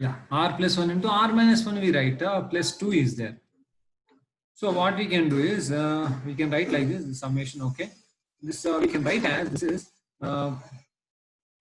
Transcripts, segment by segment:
Yeah, r plus 1 into r minus 1 we write, plus 2 is there. So what we can do is, we can write like this, the summation, okay. This we can write as, this is,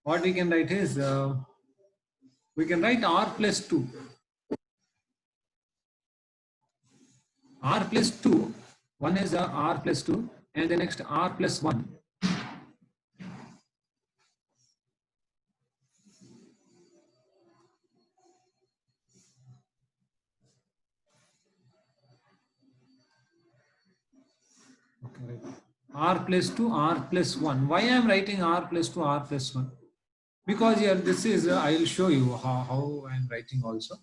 what we can write is, we can write r plus 2. R plus 2, one is r plus 2, and the next r plus 1. Okay, right. R plus 2, r plus 1. Why I am writing r plus 2, r plus 1? Because here this is, I will show you how I am writing also.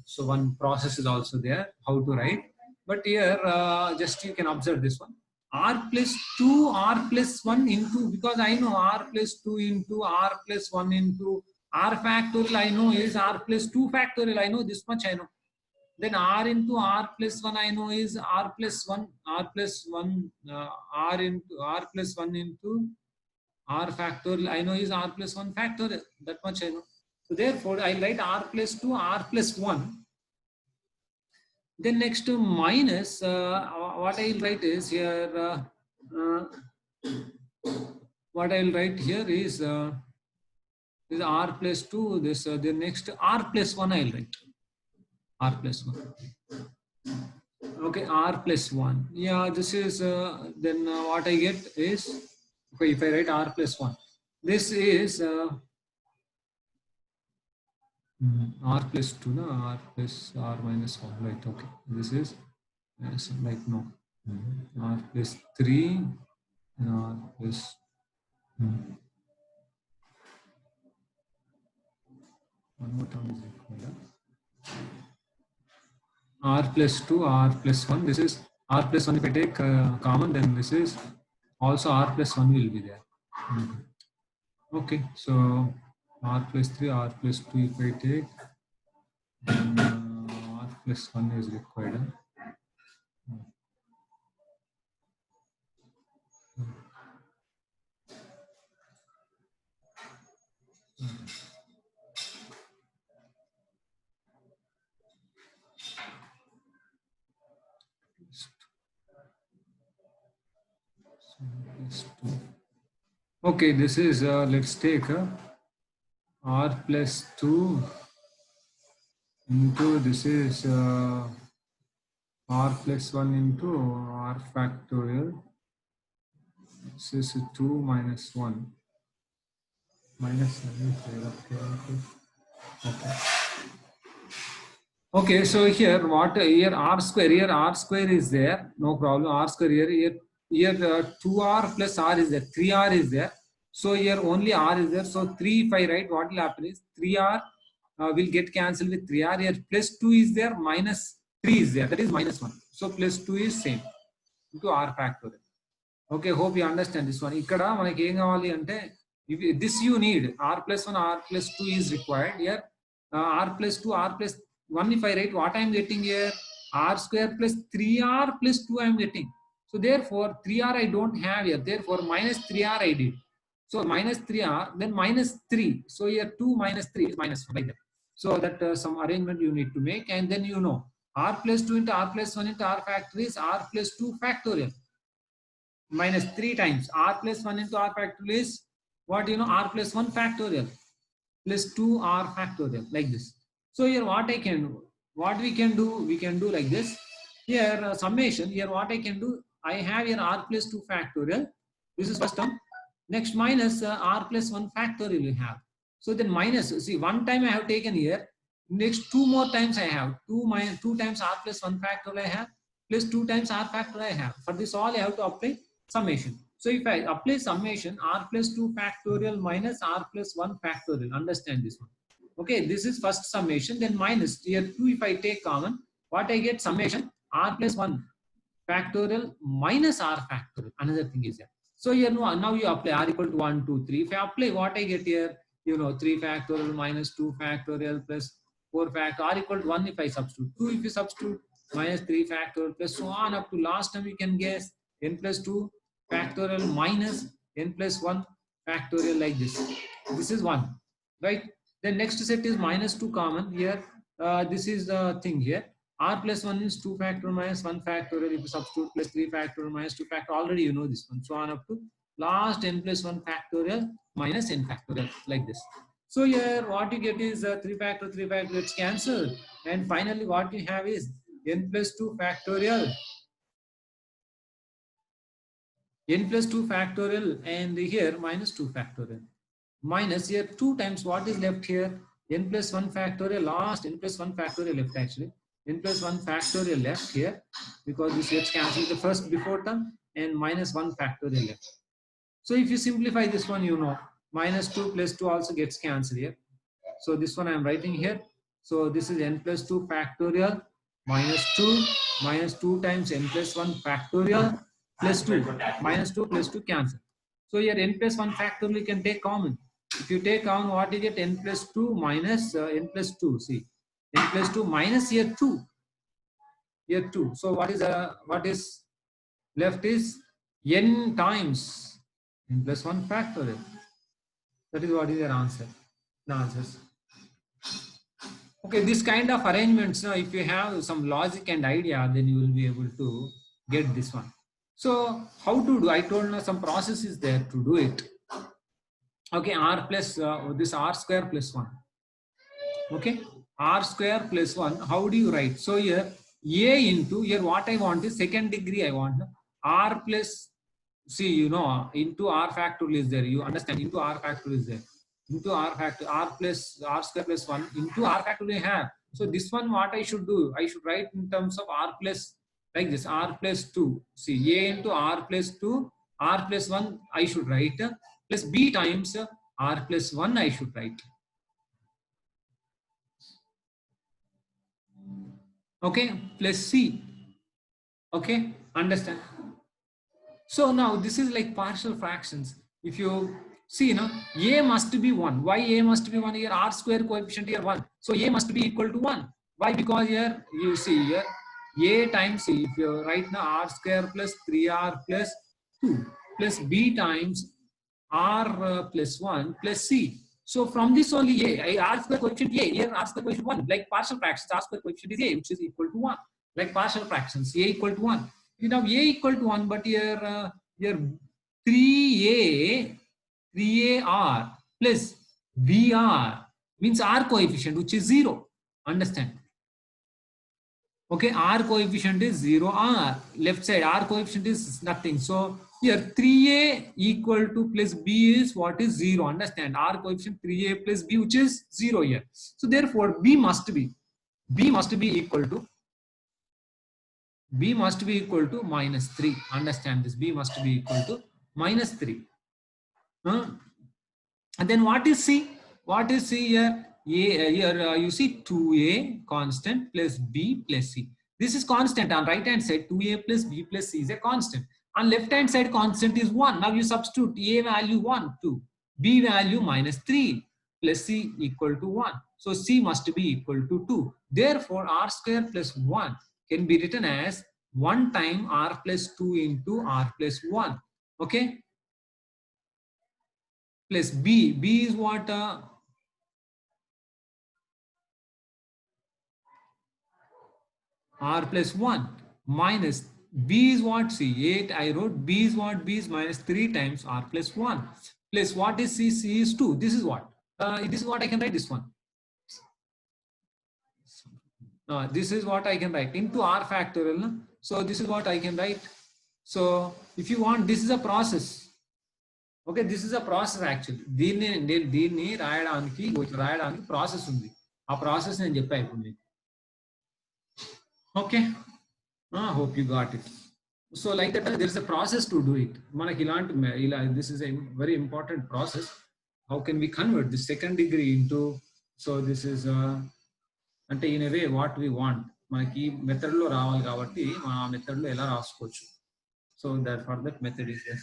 So one process is also there, how to write. But here, just you can observe this one. R plus 2, R plus 1 into, because I know R plus 2 into R plus 1 into R factorial, I know is R plus 2 factorial, I know this much I know. Then R into R plus 1 I know is R plus 1, R plus 1, R into R plus 1 into R factorial, I know is R plus 1 factorial, that much I know. So therefore, I write R plus 2, R plus 1. Then next to minus, what I will write is here, what I will write here is R plus 2, this, the next R plus 1 I will write. R plus 1. Okay, R plus 1. Yeah, this is, then what I get is, okay, if I write R plus 1, this is R plus 2, no? R plus R minus 1, right? Okay, this is like no. R plus 3 and R plus one more term is required. R plus 2, R plus 1. This is R plus 1. If I take common, then this is also R plus 1 will be there. Okay, so R plus 3, R plus 2 if I take, then R plus 1 is required. Okay, this is, let's take R plus 2 into, this is R plus 1 into R factorial. This is 2 minus 1. Minus 7, okay. Okay, so here what, here R square is there, no problem. R square here 2R plus R is there, 3R is there. So here only R is there. So 3 if I write, what will happen is 3R will get cancelled with 3R. Here plus 2 is there, minus 3 is there, that is minus 1. So plus 2 is same into R factorial. Okay, hope you understand this one. Ikkada manaki em kavali ante, this you need, R plus 1, R plus 2 is required. Here R plus 2, R plus 1 if I write, what I am getting here, R square plus 3R plus 2 I am getting. So therefore 3R I don't have here, therefore minus 3R I did. So minus 3R, then minus 3. So here 2 minus 3 is minus 1, like that. So that some arrangement you need to make, and then you know R plus 2 into R plus 1 into R factorial is R plus 2 factorial minus 3 times R plus 1 into R factorial is what, you know, R plus 1 factorial plus 2 R factorial, like this. So here what I can do, what we can do like this. Here summation, here what I can do, I have here R plus 2 factorial, this is first term, next minus R plus 1 factorial you have. So then minus, see, one time I have taken here, next 2 more times I have 2 times R plus 1 factorial I have, plus 2 times R factorial I have. For this all I have to apply summation. So if I apply summation, R plus 2 factorial minus R plus 1 factorial, understand this one. Okay, this is first summation, then minus, here 2 if I take common, what I get, summation R plus 1 factorial minus R factorial, another thing is there. So here now you apply R equal to 1, 2, 3. If I apply, what I get here, you know, 3 factorial minus 2 factorial plus 4 factorial, R equal to 1 if I substitute, 2 if you substitute, minus 3 factorial plus so on up to last time you can guess n plus 2 factorial minus n plus 1 factorial, like this. This is 1, right? Then next set is minus 2 common. Here, this is the thing here. R plus 1 is 2 factorial minus 1 factorial. If you substitute plus 3 factorial minus 2 factorial, already you know this one. So on up to last n plus 1 factorial minus n factorial, like this. So here what you get is 3 factorial gets cancelled. And finally what you have is n plus 2 factorial, n plus 2 factorial, and here minus 2 factorial. Minus here 2 times what is left here? N plus 1 factorial, last n plus 1 factorial left actually. N plus 1 factorial left here because this gets cancelled the first before term, and minus 1 factorial left. So if you simplify this one, you know, minus 2 plus 2 also gets cancelled here. So this one I am writing here. So this is n plus 2 factorial minus 2 times n plus 1 factorial plus 2 minus 2 plus 2 cancel. So here n plus 1 factorial you can take common. If you take common, what you get? N plus 2 minus n plus 2. See, n plus 2 minus here 2. Here 2. So what is left is n times n plus 1 factorial. That is what is your answer. The answers. Okay, this kind of arrangements, if you have some logic and idea, then you will be able to get this one. So how to do? I told you some process is there to do it. Okay, r plus this r square plus 1. Okay, r square plus 1. How do you write? So here a into, here what I want is second degree. I want r plus, see, you know, into r factorial is there. You understand? Into r factorial is there. Into r factor, r plus r square plus 1 into r factorial I have. So this one what I should do? I should write in terms of r plus, like this, r plus 2. See, a into r plus 2, r plus 1 I should write, plus b times r plus 1 I should write. Okay, plus c. Okay, understand? So now this is like partial fractions. If you see, you know, a must be 1. Why a must be 1? Here r square coefficient here 1. So a must be equal to 1. Why? Because here you see here a times c. If you write now r square plus 3r plus 2 plus b times r plus 1 plus c. So from this only a, r square coefficient a, here r square coefficient 1. Like partial fractions, r square coefficient is a, which is equal to 1. Like partial fractions, a equal to 1. You know, a equal to 1, but here 3ar plus br means r coefficient, which is 0. Understand? Okay, r coefficient is 0, r left side r coefficient is nothing. So here 3a equal to plus b is what is 0. Understand? R coefficient 3a plus b, which is 0 here. So therefore b must be equal to minus 3. Understand this? B must be equal to minus 3. And then what is C? What is C here? Here you see 2a constant plus b plus c. This is constant on right hand side. 2a plus b plus c is a constant. On left hand side, constant is 1. Now you substitute a value 1, 2, b value minus 3 plus c equal to 1. So c must be equal to 2. Therefore, r square plus 1 can be written as 1 time r plus 2 into r plus 1. Okay. Plus b. B is what? R plus 1 minus b is what? See, 8 I wrote. B is what? B is minus 3 times r plus 1 plus what is c? C is 2. This is what? This is what I can write this one. This is what I can write into r factorial. No? So this is what I can write. So if you want, this is a process. Okay, this is a process actually. దీన్ని రాయడానికి process ఉంది. ఆ process నేను చెప్పా ఇప్పుడు మీకు. Okay. Hope you got it. So like that, there is a process to do it. This is a very important process. How can we convert the second degree into? So this is అంటే in a way what we want. మనకి method లో రావాలి కాబట్టి మనం ఆ method లో ఎలా రాసుకోవచ్చు. So that for that method is there.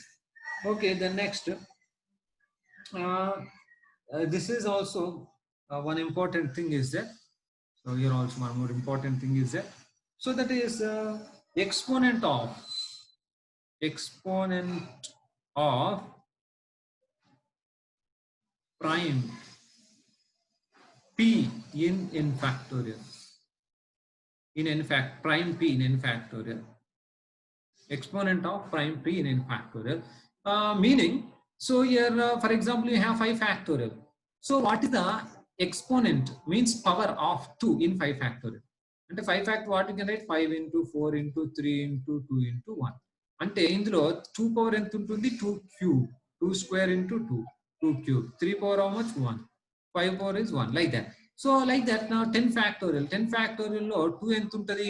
Okay, the next. This is also one important thing is that. So here also one more important thing is that. So that is exponent of prime p in n factorial. In n fact, prime p in n factorial. Exponent of prime p in n factorial. Meaning, so here, for example, you have 5 factorial. So what is the exponent? Means power of 2 in 5 factorial. And 5 factor, what you can write? 5 into 4 into 3 into 2 into 1. అంటే ఇందులో 2 power ఎంత ఉంటుంది 2 cube 2 square into 2 2 cube 3 power how much 1 5 power is 1 like that. So like that now 10 factorial లో 2 ఎంత ఉంటుంది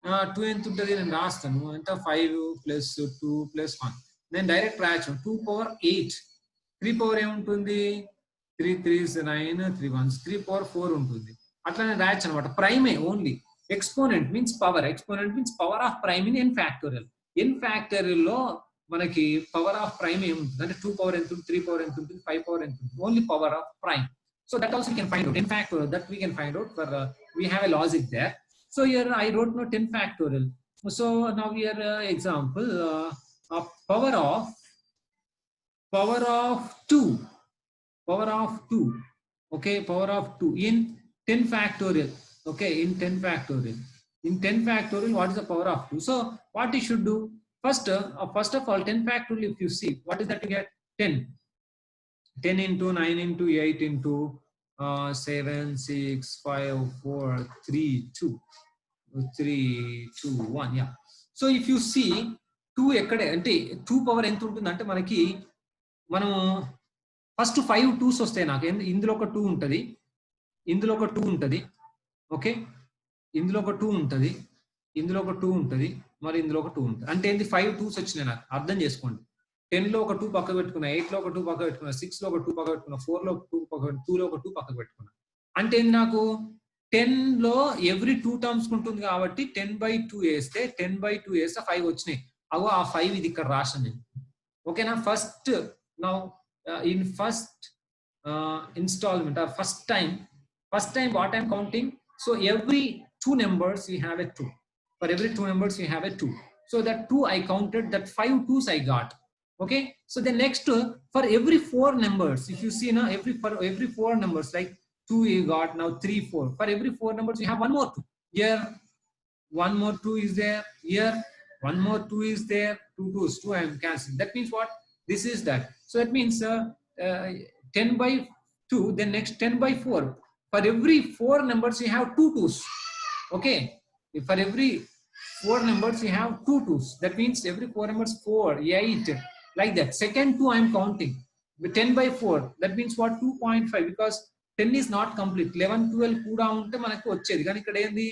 2 ఎంత ఉంటుంది నేను రాస్తాను అంటే 5 ప్లస్ 2 ప్లస్ 1 నేను డైరెక్ట్ రాయచ్చు 2 పవర్ 8 3 పవర్ ఏముంటుంది 3 3s 9 3 1s 3 పవర్ 4 ఉంటుంది అట్లా నేను రాయచ్చు అనమాట ప్రైమే only exponent means power of prime in n factorial n factorial లో మనకి పవర్ ఆఫ్ ప్రైమ్ ఏముంటుంది అంటే 2 పవర్ ఎంత 3 పవర్ ఎంత ఉంటుంది 5 పవర్ ఎంత ఉంటుంది only power of prime so that also we can find out n factorial that we can find out for we have a logic there. So here I wrote no 10 factorial. So now here example power of 2 okay power of 2 in 10 factorial okay in 10 factorial what is the power of 2? So what you should do first of all 10 factorial if you see what is that you get 10 into 9 into 8 into 7 6 5 4 3 2 1 yeah. So if you see 2 ఎక్కడే అంటే 2 power ఎంత ఉంటుంది అంటే మనకి మనం first 5 2s వస్తాయి నాకు ఇందులో ఒక 2 ఉంటుంది ఓకే ఇందులో ఒక 2 ఉంటుంది మరి ఇందులో ఒక 2 ఉంటుంది అంటే ఏంది 5 2s వచ్చినాయి నాకు అర్థం చేసుకోండి 10 లో ఒక 2 పక్క పెట్టుకున్నా 8 లో ఒక 2 పక్క పెట్టుకున్నా 6 లో ఒక 2 పక్క పెట్టుకున్నా 4 లో ఒక 2 పక్క 2 లో ఒక 2 పక్క పెట్టుకున్నా అంటే నాకు 10 లో ఎవ్రీ 2 టర్మ్స్ ఉంటుంది కాబట్టి 10/2 వేస్తే 10/2 వేస్తే 5 వచ్చినాయి అగో ఆ 5 ఇది ఇక్కడ రాసాను నేను ఓకేనా first now in first instalment or first time what I'm counting so every 2 numbers we have a 2 for every 2 numbers we have a 2 so that 2 I counted that 5 2s I got. Okay, so the next for every 4 numbers if you see now for every 4 numbers like 2 you got now 3 4 for every 4 numbers you have one more 2 here one more 2 is there here one more 2 is there 2 2s 2 I am cancelling that means what this is that so that means 10/2 then next 10/4 for every 4 numbers you have 2 2s okay if for every 4 numbers you have 2 2s that means every 4 numbers 4 8 like that second 2 I am counting 10/4 that means what 2.5 because 10 is not complete 11 12 కూడా ఉంటే మనకు వచ్చేది కానీ ఇక్కడ ఏంది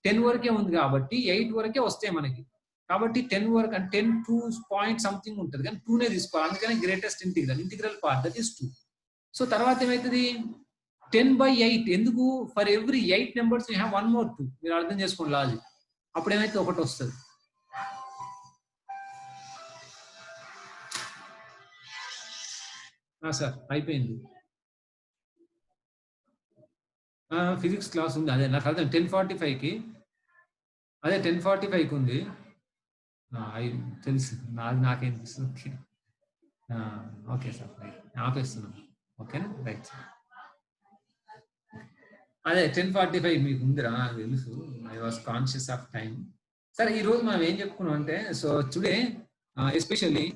10 వరకే ఉంది కాబట్టి 8 వరకే వస్తాయి మనకి కాబట్టి 10 వరకు అంటే 10 2 పాయింట్ సంథింగ్ ఉంటుంది కానీ 2 నే తీసుకోవాలి అందుకని greatest integral part that is 2 so తర్వాత ఏమవుతుంది 10/8 ఎందుకు for every 8 numbers you have one more 2 మీరు అర్థం చేసుకోండి లాజిక్ అప్పుడు ఏమైతే ఒకటి వస్తుంది సార్ అయిపోయింది ఫిజిక్స్ క్లాస్ ఉంది అదే నాకు అర్థం 10:45కి అదే 10:45కి ఉంది తెలుసు నాకేం తెలుసు ఓకే సార్ ఆపేస్తున్నాను ఓకేనా రైట్ సార్ అదే 10:45 మీకు ఉందిరా నాకు తెలుసు I was conscious of time సరే ఈరోజు మనం ఏం చెప్పుకున్నాం అంటే సో టుడే ఎస్పెషల్లీ